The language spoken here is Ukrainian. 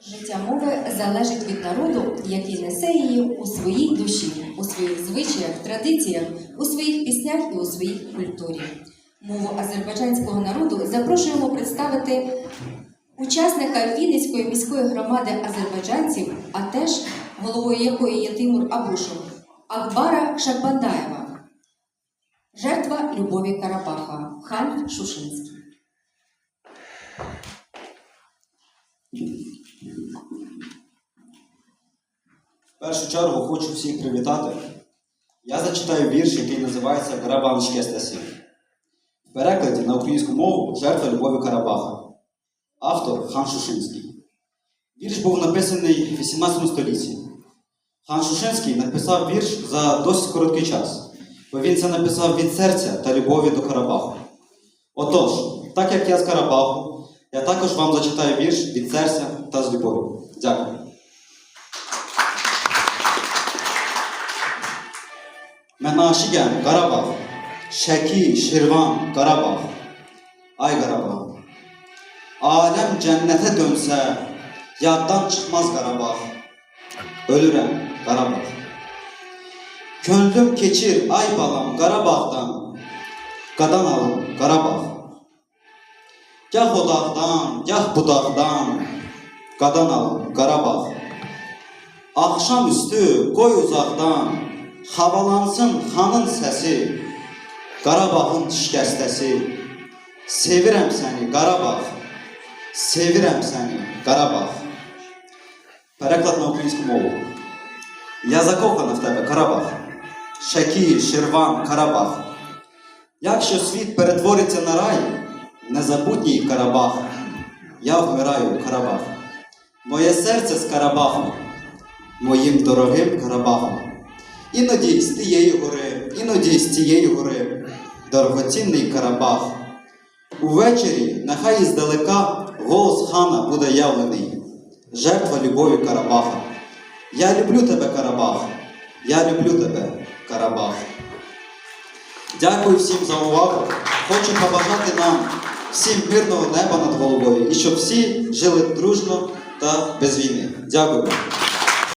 Життя мови залежить від народу, який несе її у своїй душі, у своїх звичаях, традиціях, у своїх піснях і у своїй культурі. Мову азербайджанського народу запрошуємо представити учасника Вінницької міської громади азербайджанців, а теж головою якої є Тимур Абушов, Акбара Шахбандаєва, жертва любові Карабаха, хан Шушинський. В першу чергу хочу всіх привітати. Я зачитаю вірш, який називається «Карабан Шкестасі». В перекладі на українську мову «Жертва любові Карабаха». Автор хан Шушинський. Вірш був написаний в 18 столітті. Хан Шушинський написав вірш за досить короткий час, бо він це написав від серця та любові до Карабаху. Отож, так як я з Карабаху, я також вам зачитаю вірш від серця та з любов'ю. Дякую. Menaşigen Karabağ, Şeki, Şirvan, Karabağ. Ay Karabağ. Alem cennete dönse, yaddan çıkmaz Karabağ. Ölürem Karabağ. Könlüm keçir ay balam Karabağ'dan, qadan alım Karabağ. Gah o dağdan, gah bu dağdan, qadan alım Karabağ. Akşamüstü qoy uzaqdan, havalansın xanın səsi, Qarabağın şikəstəsi. Sevirəm səni Qarabağ, sevirəm səni Qarabağ. Переклад на українську мову. Я закохана в тебе, Карабах. Шекі, Ширван, Карабах. Якщо світ перетвориться на рай, незабутній Карабах, я вмираю, Карабах. Моє серце з Карабахом, моїм дорогим Карабахом. Іноді з тієї гори, іноді з цієї гори, дорогоцінний Карабах. Увечері нехай іздалека голос хана буде явлений, жертва любові Карабаха. Я люблю тебе, Карабах, я люблю тебе, Карабах. Дякую всім за увагу. Хочу побажати нам всім мирного неба над головою і щоб всі жили дружно та без війни. Дякую.